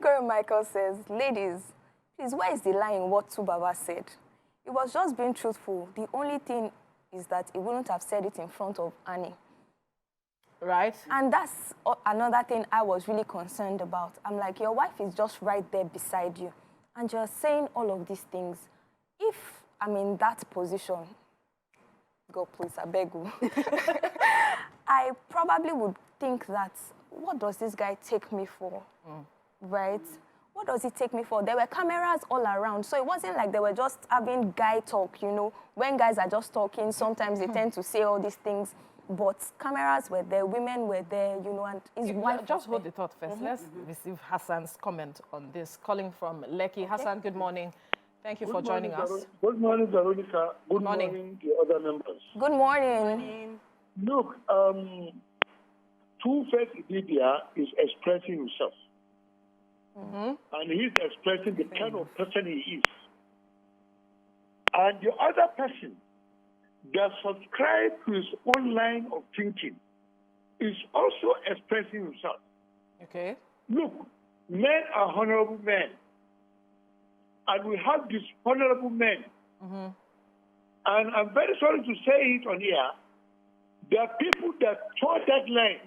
Corey Michael says, ladies, please, where is the lie in what Tubaba said? He was just being truthful. The only thing is that he wouldn't have said it in front of Annie. Right. And that's another thing I was really concerned about. I'm like, your wife is just right there beside you. And you're saying all of these things. If I'm in that position, God, please, I beg you. I probably would think that, what does this guy take me for? Right? What does he take me for? There were cameras all around, so it wasn't like they were just having guy talk, you know. When guys are just talking, sometimes they tend to say all these things, but cameras were there, women were there, you know, and his wife just hold the thought first. Let's receive Hassan's comment on this. Calling from Lekki. Okay. Hassan, good morning. Thank you for joining us. Good morning, Veronica. Good morning to other members. Good morning. Look, Two-Face Idibia is expressing himself. And he's expressing the kind of person he is. And the other person that subscribes to his own line of thinking is also expressing himself. Okay. Look, men are honorable men. And we have dishonorable men. And I'm very sorry to say it on here, there are people that draw that line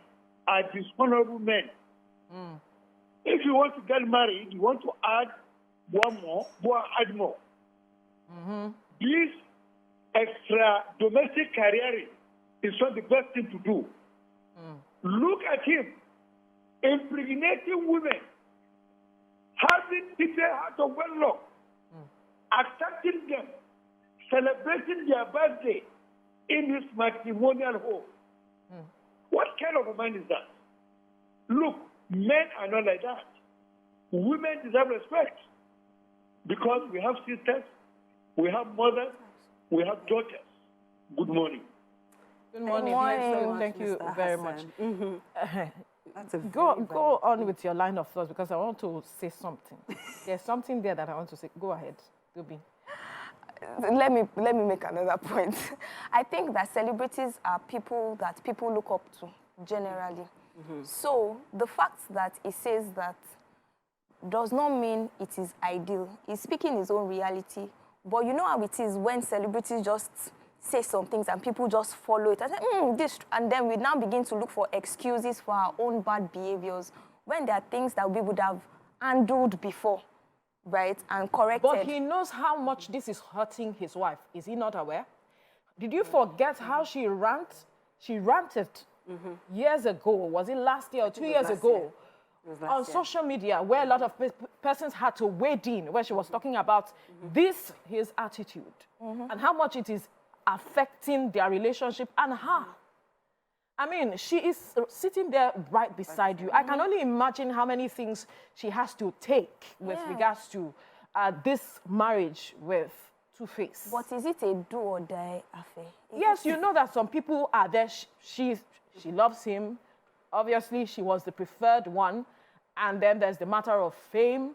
are dishonorable men. If you want to get married, you want to add one more, add more. This extra domestic careering is not the best thing to do. Look at him, impregnating women, having people out of wedlock, accepting them, celebrating their birthday in his matrimonial home. What kind of a man is that? Look, men are not like that. Women deserve respect because we have sisters, we have mothers, we have daughters. Good morning. Good morning. Thank you very much. Go on with your line of thoughts because I want to say something. There's something there that I want to say. Go ahead, Gobi. Let me make another point. I think that celebrities are people that people look up to generally. So the fact that he says that does not mean it is ideal. He's speaking his own reality. But you know how it is when celebrities just say some things and people just follow it and say, this, and then we now begin to look for excuses for our own bad behaviors when there are things that we would have handled before, right, and corrected. But he knows how much this is hurting his wife. Is he not aware? Did you forget how she ranted years ago? Was it last year or 2 years ago? On social media, where a lot of persons had to wade in, where she was talking about his attitude, and how much it is affecting their relationship and her. I mean, she is sitting there right beside you. I can only imagine how many things she has to take with regards to this marriage with Two-Face. But is it a do or die affair? Yes, you know that some people are there. She loves him. Obviously, she was the preferred one. And then there's the matter of fame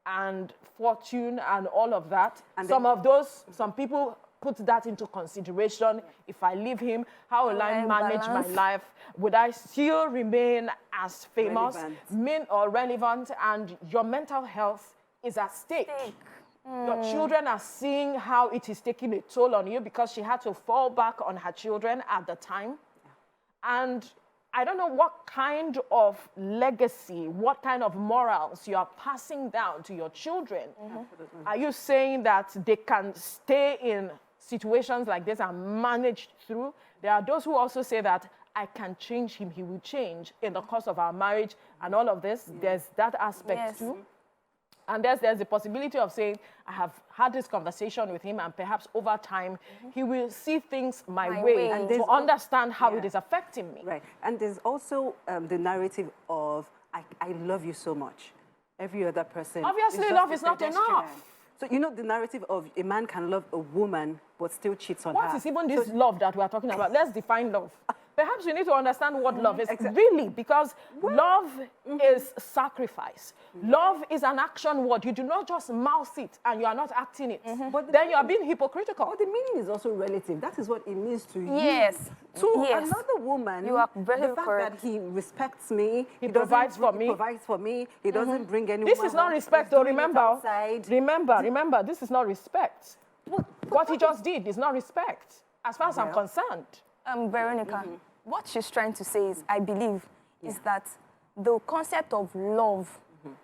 and fortune and all of that. And some people put that into consideration. If I leave him, how will I manage my life? Would I still remain as famous, relevant? And your mental health is at stake. Your children are seeing how it is taking a toll on you because she had to fall back on her children at the time. And I don't know what kind of legacy, what kind of morals you are passing down to your children. Are you saying that they can stay in situations like this and manage through? There are those who also say that I can change him, he will change in the course of our marriage and all of this. There's that aspect too. And there's the possibility of saying, I have had this conversation with him and perhaps over time, he will see things my way and to understand how it is affecting me. Right. And there's also the narrative of, I love you so much. Every other person. Obviously, love is not enough. So, you know, the narrative of a man can love a woman but still cheats on her. What is even this love that we are talking about? Let's define love. Perhaps you need to understand what love is. Really, because love is sacrifice. Love is an action word. You do not just mouth it and you are not acting it. But then you are being hypocritical. But the meaning is also relative. That is what it means to you. Yes. To Yes. another woman, You are very the fact correct. that he respects me, He doesn't provides for bring- me. He provides for me. He doesn't bring anyone. This is not home. respect, He's though. doing it Remember, outside. remember, this is not respect. What he just did is not respect, as far as I'm concerned. Veronica, what she's trying to say is, I believe, is that the concept of love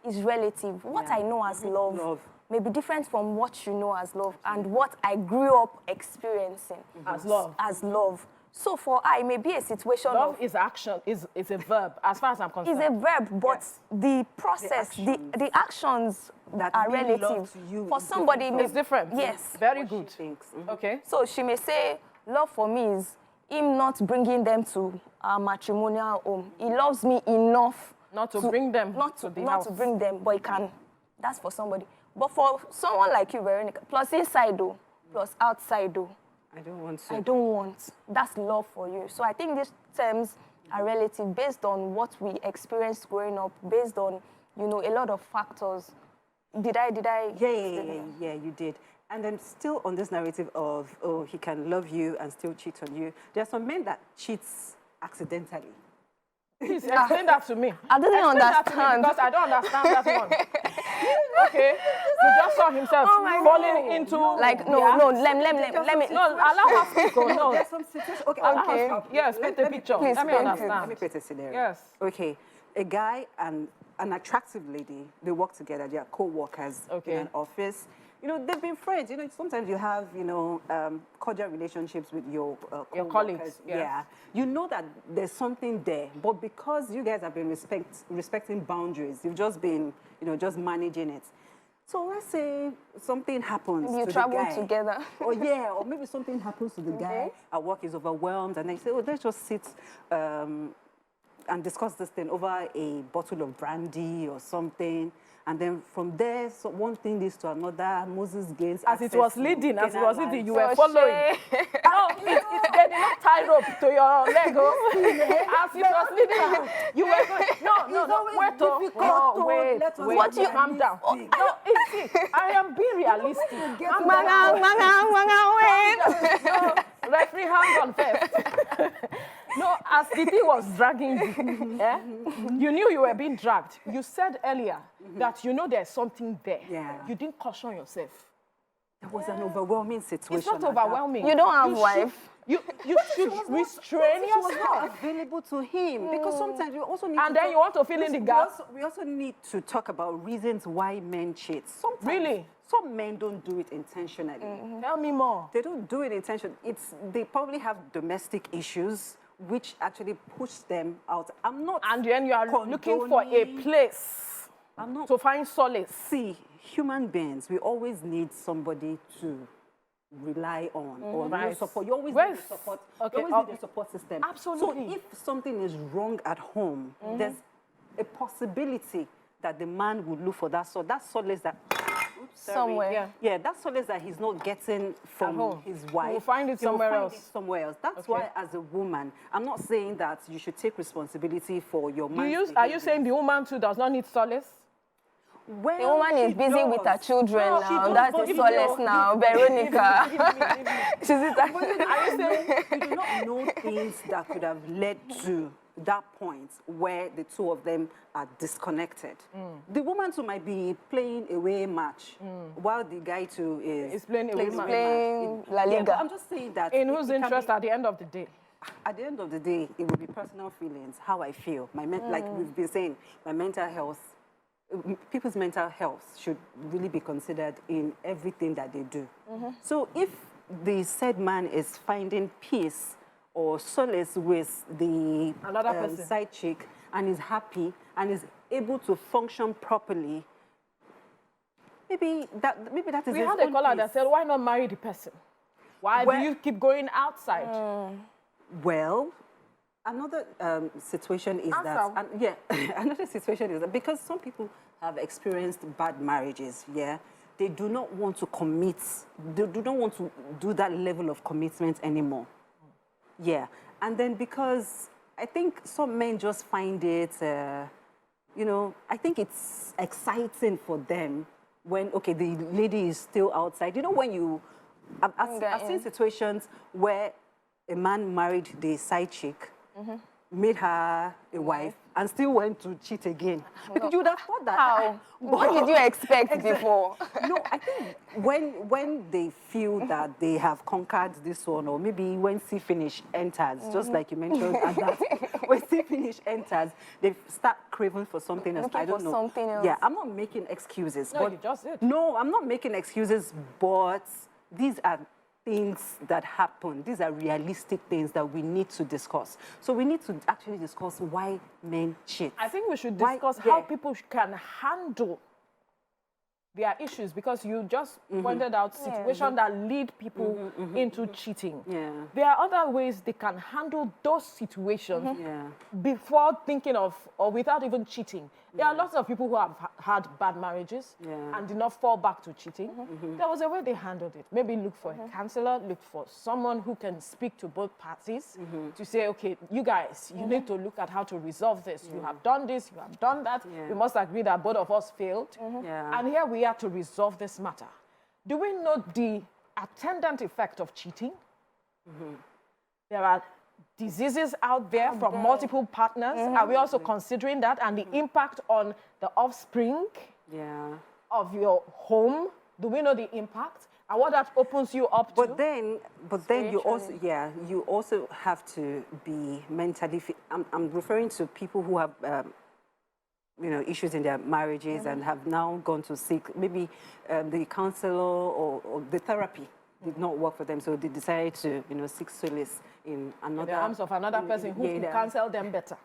is relative. What I know as love may be different from what you know as love and what I grew up experiencing As love. As love. So for I, it may be a situation Love of... is action, is a verb, as far as I'm concerned. It's a verb, but the process, the actions That are mean love relative. to you For is somebody, different It's different. Yes. Very What she good. thinks. Okay. So she may say, love for me is him not bringing them to our matrimonial home. He loves me enough Not to bring them to the not house. to bring them, but he can. That's for somebody. But for someone like you, Veronica, plus inside though, plus outside though, I don't want to. I don't want. That's love for you. So I think these terms are relative based on what we experienced growing up, based on, you know, a lot of factors. Did I? Yeah, you did. And then still on this narrative of, oh, he can love you and still cheat on you. There are some men that cheats accidentally. Please explain that to me. I didn't Explain that to me understand. because I don't understand that one. Okay. He just saw himself falling into Like, the no, act. let me. No, allow her to go. No. There's some situation. Okay, Okay. I'll Yes, paint the picture. please Let me paint it. understand. Let me paint a scenario. Yes. Okay, a guy and an attractive lady, they work together. They are co-workers Okay. in an office. You know, they've been friends. You know, sometimes you have, you know, cordial relationships with your co-workers. colleagues, yes. Yeah. You know that there's something there, but because you guys have been respecting boundaries, you've just been, you know, just managing it. So let's say something happens You to travel the guy. together. Or yeah, or maybe something happens to the guy at work, is overwhelmed, and they say, oh, let's just sit and discuss this thing over a bottle of brandy or something. And then from there, so one thing leads to another. Moses gains As it access was to leading, as it Canaan was land. leading, you were following. No, they did not tie rope to your leg. Oh. As it was leading, you were going. No, wait, What you calm down. No, see, I am being realistic. Calm down. No, referee, hands on first. No, as the thing was dragging you, you knew you were being dragged. You said earlier that you know there's something there. Yeah. You didn't caution yourself. It was an overwhelming situation. It's not at that overwhelming. You don't have wife. You should restrain She was yourself. not available to him because sometimes we also need And to then you want to fill in the gap. We also need to talk about reasons why men cheat. Sometimes, Really? some men don't do it intentionally. Tell me more. They don't do it intentionally. They probably have domestic issues which actually push them out. I'm not. And then you are looking for a condoning- place I'm not. to find solace. See, human beings, we always need somebody to rely on or you know, Right. support. You always Well, need a support. okay, You always need a support system. Absolutely. So if something is wrong at home, there's a possibility that the man would look for that solace that. Oops, sorry. Somewhere. Yeah, that solace that he's not getting from home. his wife. will find it he will somewhere find else. it somewhere else. That's Okay. why, as a woman, I'm not saying that you should take responsibility for your man's Are you behavior. saying the woman too does not need solace? Well, The woman is she busy with her does. children No, she now. does, That's but the if solace you- now, Veronica. She's it. Are you saying You do not know things that could have led to that point where the two of them are disconnected. The woman too might be playing away match while the guy too Is playing away match. Playing La Yeah, Liga. but I'm just saying that in it- whose it can interest be- at the end of the day? at the end of the day, it will be personal feelings, how I feel. Like we've been saying, my mental health, people's mental health should really be considered in everything that they do. So if the said man is finding peace or solace with the Another person. side chick and is happy and is able to function properly, maybe that is We his had a own caller peace. that said, why not marry the person? Why Well- do you keep going outside? Well, another situation is that, Answer. yeah, another situation is that because some people have experienced bad marriages, yeah, they do not want to commit, they do not want to do that level of commitment anymore. Yeah, And then because I think some men just find it, you know, I think it's exciting for them when, okay, the lady is still outside. You know, when you, I've seen situations where a man married the side chick, made her a wife, and still went to cheat again. Because you would have thought that. How? What did you expect before? No, I think when they feel that they have conquered this one, or maybe when see finish enters, just like you mentioned at that, when see finish enters, they start craving for something else. Looking I don't for know. something else. Yeah, I'm not making excuses. No, but you just did. No, I'm not making excuses, but these are things that happen. These are realistic things that we need to discuss. So we need to actually discuss why men cheat. I think we should discuss how people can handle their issues, because you just pointed out situations that lead people into cheating. Yeah. There are other ways they can handle those situations before thinking of, or without even cheating. There are lots of people who have had bad marriages and did not fall back to cheating. There was a way they handled it. Maybe look for a counselor, look for someone who can speak to both parties to say, okay, you guys, you need to look at how to resolve this. You have done this, you have done that. We must agree that both of us failed. And here we are to resolve this matter. Do we know the attendant effect of cheating? There are diseases out there from multiple partners. Are we also considering that, and the impact on the offspring of your home? Do we know the impact and what that opens you up to? But then you also, you also have to be mentally fit. I'm referring to people who have, you know, issues in their marriages and have now gone to seek maybe the counselor or the therapy did not work for them, so they decided to, you know, seek solace in another, in the arms of another person who can counsel them better.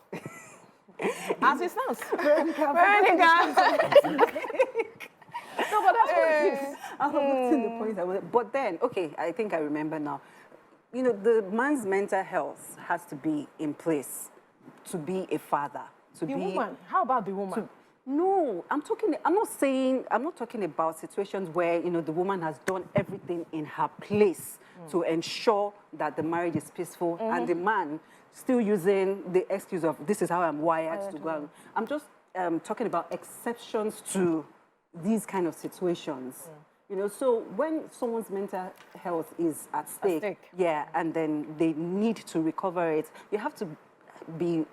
As it sounds. No, but that's what it is. I'm putting the point. But then, okay, I think I remember now. You know, the man's mental health has to be in place to be a father. To The be, woman. How about the woman? No, I'm not talking about situations where, you know, the woman has done everything in her place to ensure that the marriage is peaceful, and the man still using the excuse of, this is how I'm wired to go on. I'm just talking about exceptions to these kind of situations. You know, so when someone's mental health is at stake, and then they need to recover it, you have to be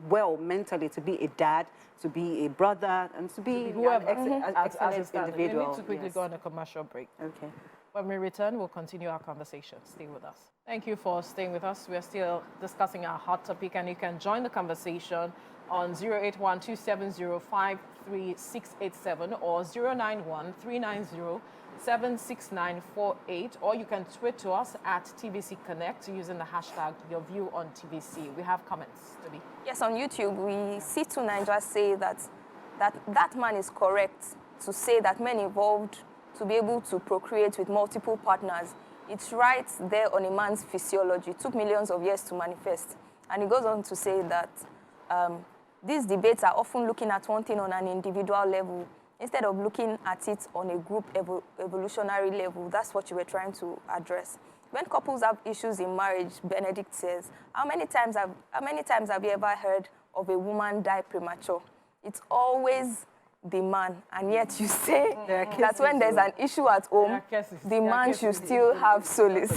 well mentally, to be a dad, to be a brother, and to be whoever, an excellent individual. We need to quickly go on a commercial break. Okay. When we return, we'll continue our conversation. Stay with us. Thank you for staying with us. We're still discussing our hot topic, and you can join the conversation on 081-270-53687 or 091-390-76948, or you can tweet to us at TVC Connect using the hashtag Your View on TVC. We have comments, Toby. Yes, on YouTube, we see two Ninjas say that man is correct to say that men evolved to be able to procreate with multiple partners. It's right there on a man's physiology. It took millions of years to manifest. And he goes on to say that these debates are often looking at one thing on an individual level instead of looking at it on a group evolutionary level. That's what you were trying to address. When couples have issues in marriage, Benedict says, how many times have you ever heard of a woman die premature? It's always the man, and yet you say that when there's an issue at home, the man should still have solace.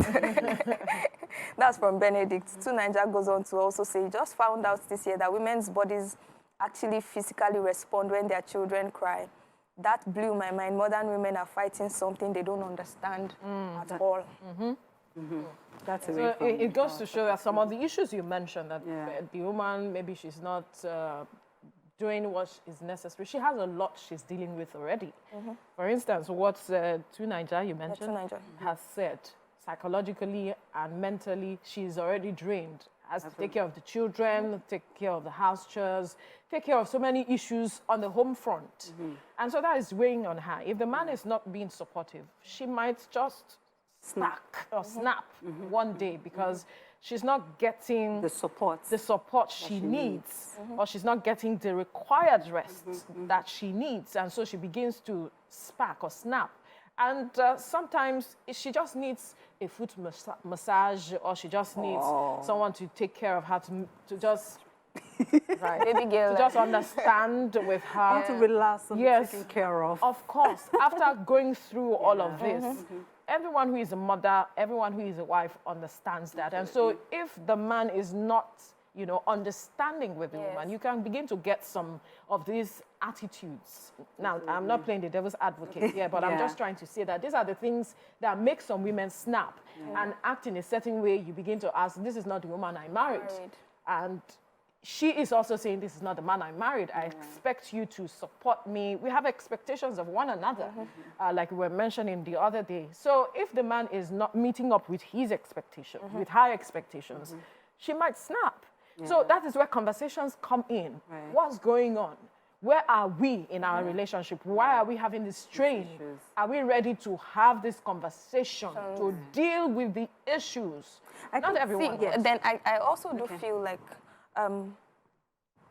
That's from Benedict. Two Ninja goes on to also say, just found out this year that women's bodies actually physically respond when their children cry. That blew my mind. Modern women are fighting something they don't understand at all. That's so it goes to show that some of the issues you mentioned, that the woman, maybe she's not doing what is necessary. She has a lot she's dealing with already. For instance, what Tunaija, you mentioned, has said, psychologically and mentally, she's already drained. Has to take care of the children, take care of the house chores, take care of so many issues on the home front. And so that is weighing on her. If the man is not being supportive, she might just snap one day because she's not getting the support she needs, or she's not getting the required rest that she needs. And so she begins to spark or snap. And sometimes she just needs a foot massage, or she just needs someone to take care of her, to just, right, Baby girl. to just understand with her. I want to relax and Yes. be taken care of. Of course, after going through all of this, everyone who is a mother, everyone who is a wife understands that. And so if the man is not, you know, understanding with the woman, you can begin to get some of these attitudes. Now, I'm not playing the devil's advocate here, but I'm just trying to say that these are the things that make some women snap and act in a certain way. You begin to ask, this is not the woman I married. And she is also saying, this is not the man I married. I expect you to support me. We have expectations of one another, like we were mentioning the other day. So if the man is not meeting up with his expectations, with her expectations, she might snap. So that is where conversations come in. What's going on? Where are we in our relationship? Why are we having this strain? Are we ready to have this conversation, to deal with the issues? Not everyone. Then I also do feel like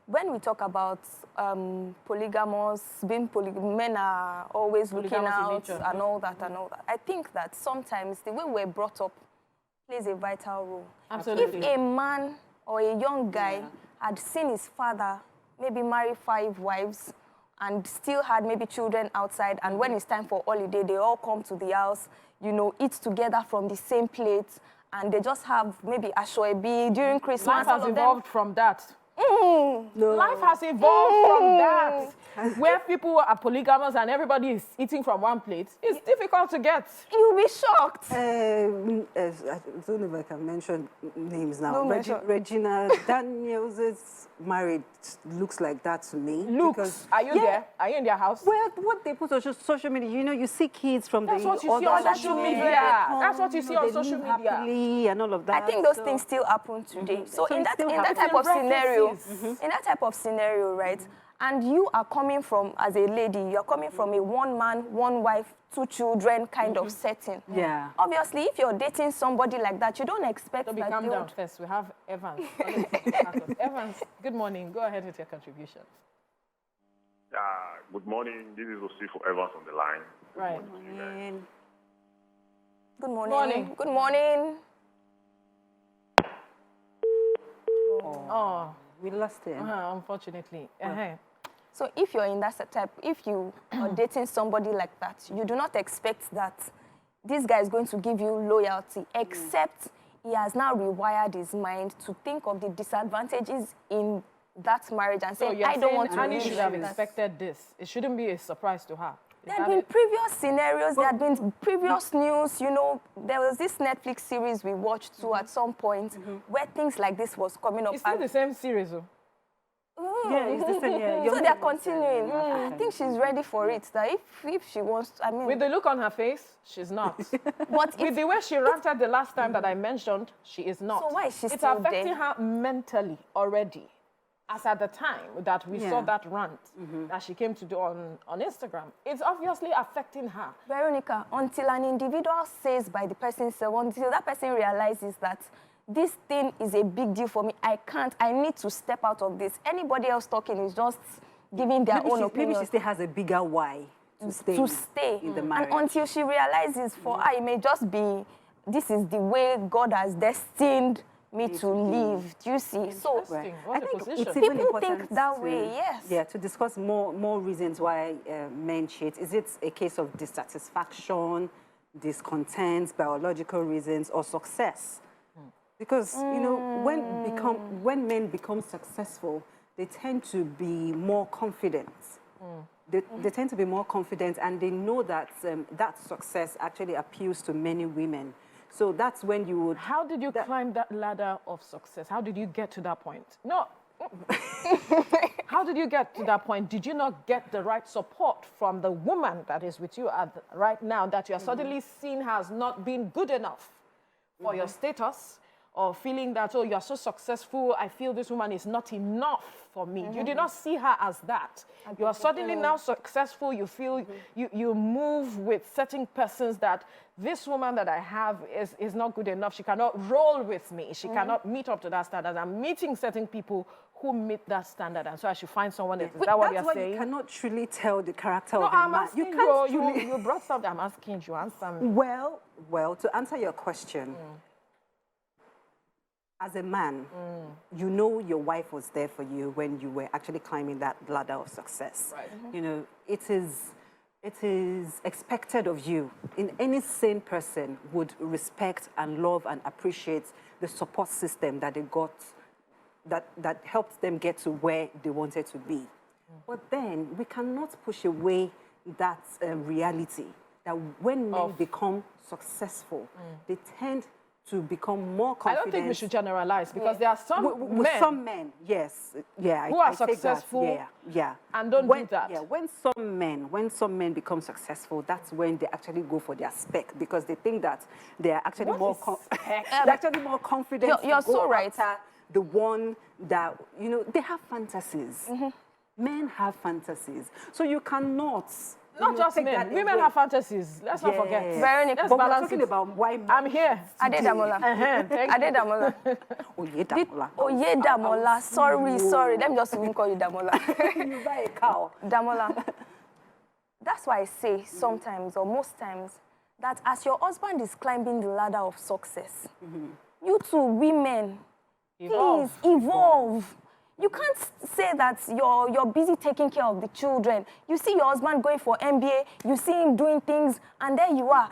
when we talk about polygamous, men are always looking out and all that and all that. I think that sometimes the way we're brought up plays a vital role. Absolutely. If a man or a young guy had seen his father maybe marry 5 wives and still had maybe children outside, and when it's time for holiday, they all come to the house, you know, eat together from the same plate, and they just have maybe ashoebi during Christmas. Life has evolved from that. No. Life has evolved from that. Where people are polygamous and everybody is eating from one plate, it's difficult to get. You'll be shocked. I don't know if I can mention names now. No, mention. Regina Daniels' marriage looks like that to me. Looks, are you there? Are you in their house? Well, what they put on social media, you know, you see kids from That's the what you see on social media. That's what you see on they social live media. happily and all of that. I think those things still happen today. So So in it that still type happens. of scenario, References. in that type of scenario, right? And you are coming from, as a lady, you're coming from a 1 man, 1 wife, 2 children kind of setting. Yeah. Obviously, if you're dating somebody like that, you don't expect Toby, that calm they down would... first. We have Evans. Evans, good morning. Go ahead with your contribution. Good morning. This is Osifo Evans on the line. Right. Good morning. Morning. Good morning. Oh, We lost him. unfortunately. So if you're in that type, if you are dating somebody like that, you do not expect that this guy is going to give you loyalty, except he has now rewired his mind to think of the disadvantages in that marriage and So say, you're I don't want saying to Annie leave should have you. expected this. It shouldn't be a surprise to her. There had been previous scenarios, there had been previous news, you know, there was this Netflix series we watched too at some point where things like this was coming up. It's still the same series, though. Yeah, it's the same. Yeah. So they're continuing. I think she's ready for it. That if she wants, I mean, With the look on her face, she's not. but With the way she ranted the last time that I mentioned, she is not. So why is she It's still affecting there? her mentally already. As at the time that we saw Yeah. that rant that she came to do on Instagram, it's obviously affecting her. Veronica, until an individual says by the person, so until that person realizes that this thing is a big deal for me, I need to step out of this. Anybody else talking is just giving their own opinion. Maybe she still has a bigger why to stay, in the marriage. And until she realizes for her, it may just be, this is the way God has destined me to live. Do you see? So Interesting. I What a think position. it's even people important think that to, way, yes. Yeah, to discuss more reasons why men cheat. Is it a case of dissatisfaction, discontent, biological reasons, or success? Because, you know, when men become successful, they tend to be more confident. They tend to be more confident, and they know that that success actually appeals to many women. So that's when you would... How did you climb that ladder of success? How did you get to that point? No. How did you get to that point? Did you not get the right support from the woman that is with you right now that you're suddenly seeing has not been good enough for your status? Or feeling that, oh, you're so successful, I feel this woman is not enough for me. You did not see her as that. You are suddenly now successful, you feel, you move with certain persons that this woman that I have is not good enough. She cannot roll with me. She cannot meet up to that standard. I'm meeting certain people who meet that standard, and so I should find someone else. Is But that what that's you're why saying? you cannot truly tell the character No, of a I'm man. asking can't you. truly... You brought something. I'm asking you. Answer me. Well, to answer your question, as a man, you know your wife was there for you when you were actually climbing that ladder of success. Right. You know, it is expected of you. In any sane person would respect and love and appreciate the support system that they got, that helped them get to where they wanted to be. But then we cannot push away that reality that when men become successful, they tend to become more confident. I don't think we should generalize, because there are some with men, some men, yes, yeah, who are I take that. successful yeah, and don't do that. Yeah, when some men become successful, that's when they actually go for their spec, because they think that they are actually they're actually more confident. You're to go so right. after the one that, you know, they have fantasies. Men have fantasies, so you cannot. Not just men. Women have fantasies. Let's not forget. Veronica, Let's But we're balance talking it. about why men I'm here. Adedamola. Adedamola. Damola. Sorry. Let me just even call you Damola. You buy a cow. Damola. That's why I say sometimes, or most times, that as your husband is climbing the ladder of success, you two women, please evolve. You can't say that you're busy taking care of the children. You see your husband going for MBA, you see him doing things, and there you are,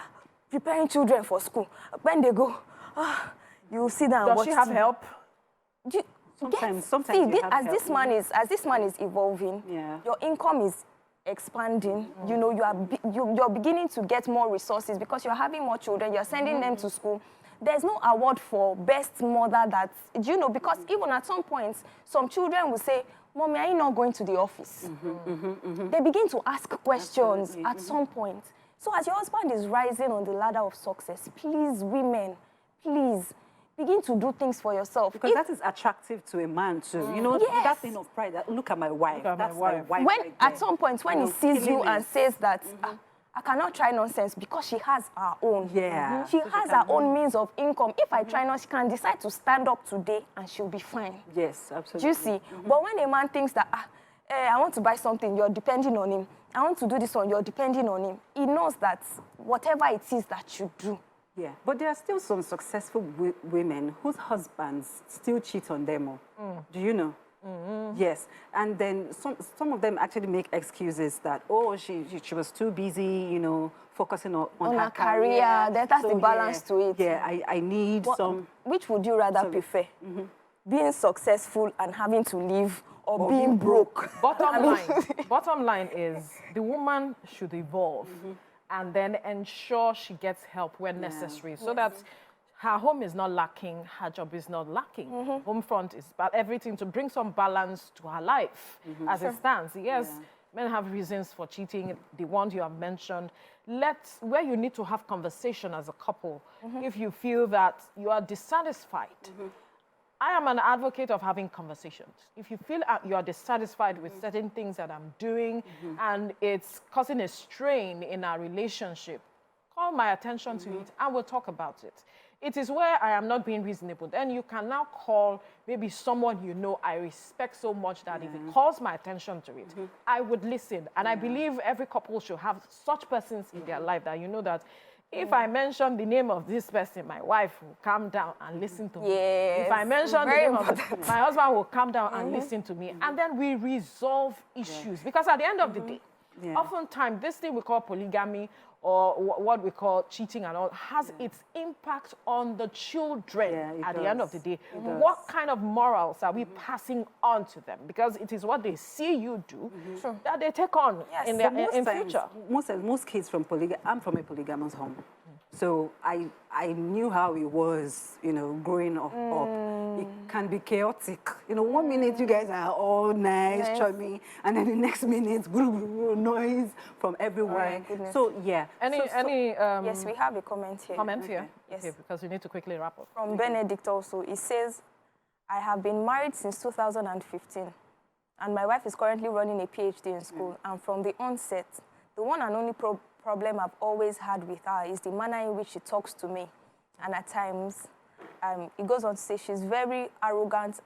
preparing children for school. When they go, you sit down and watch Does she have TV. help? Sometimes See, you have as help. this man is evolving, Yeah. your income is expanding. You know, you're beginning to get more resources because you're having more children. You're sending them to school. There's no award for best mother that, you know, because even at some points, some children will say, Mommy, are you not going to the office? They begin to ask questions at some point. So as your husband is rising on the ladder of success, please, women, please, begin to do things for yourself. Because that is attractive to a man too. You know, Yes. that thing of pride, that, look at my wife. At my That's wife. my wife When right at there. some point when You he know, sees you and killiness. says that I cannot try nonsense because she has her own. Yeah. She has her own means of income. If I try not, she can decide to stand up today and she'll be fine. Yes, absolutely. Do you see? But when a man thinks that I want to buy something, you're depending on him. I want to do this one, you're depending on him. He knows that whatever it is that you do. Yeah, but there are still some successful women whose husbands still cheat on them. Do you know? Yes, and then some of them actually make excuses that, oh, she was too busy, you know, focusing on her career. That's the balance to it. Yeah, I need some... Which would you rather prefer? Being successful and having to leave, or being broke? Bottom line is the woman should evolve and then ensure she gets help when necessary, so that her home is not lacking, her job is not lacking. Home front is about everything to bring some balance to her life as it stands. Yes, men have reasons for cheating, the ones you have mentioned. Where you need to have conversation as a couple, if you feel that you are dissatisfied. I am an advocate of having conversations. If you feel you are dissatisfied with certain things that I'm doing and it's causing a strain in our relationship, call my attention to it and we'll talk about it. It is where I am not being reasonable. Then you can now call maybe someone you know I respect so much that if it calls my attention to it, I would listen. And I believe every couple should have such persons in their life that you know that if I mention the name of this person, my wife will calm down and listen to me. Yes, If I mention the very name of my husband will calm down and listen to me. And then we resolve issues. Because at the end of the day, oftentimes this thing we call polygamy or what we call cheating and all has its impact on the children at the end of the day. What kind of morals are we passing on to them? Because it is what they see you do that they take on in future. Most kids from I'm from a polygamous home. So I knew how it was, you know, growing up. It can be chaotic. You know, one minute you guys are all nice, charming, and then the next minute, noise from everywhere. So, yeah. Yes, we have a comment here. Comment here? Yes. Okay, because we need to quickly wrap up. From Benedict also. It says, I have been married since 2015, and my wife is currently running a PhD in school. And from the onset, the one and only problem I've always had with her is the manner in which she talks to me. And at times, it goes on to say she's very arrogant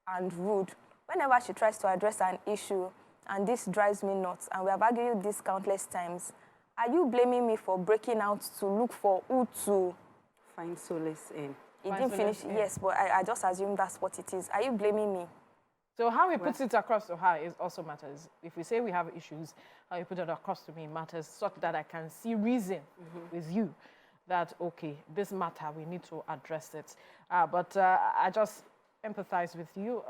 and rude, whenever she tries to address an issue, and this drives me nuts, and we have argued this countless times, are you blaming me for breaking out to look for who to Find solace in. It didn't finish, yes, but I just assume that's what it is. Are you blaming me? So how he puts it across to her is also matters. If we say we have issues, how you put it across to me matters, such that I can see reason with you that, okay, this matter, we need to address it. But I just empathize with you,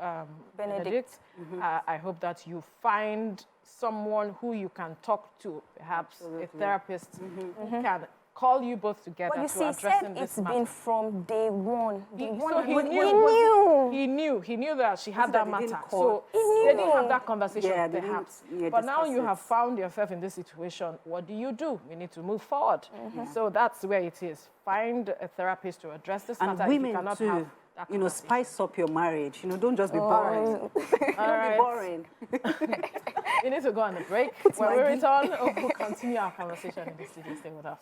Benedict. I hope that you find someone who you can talk to, perhaps a therapist who can call you both together But you to see, addressing this it's matter. been from day one. He knew that she had that matter. So they didn't have that conversation, perhaps. But now you have found yourself in this situation. What do? You need to move forward. So that's where it is. Find a therapist to address this matter. And women if you cannot too, have that spice up your marriage. Don't just be boring. Don't be boring. We need to go on a break. When we return, we'll continue our conversation in the studio. Stay with us.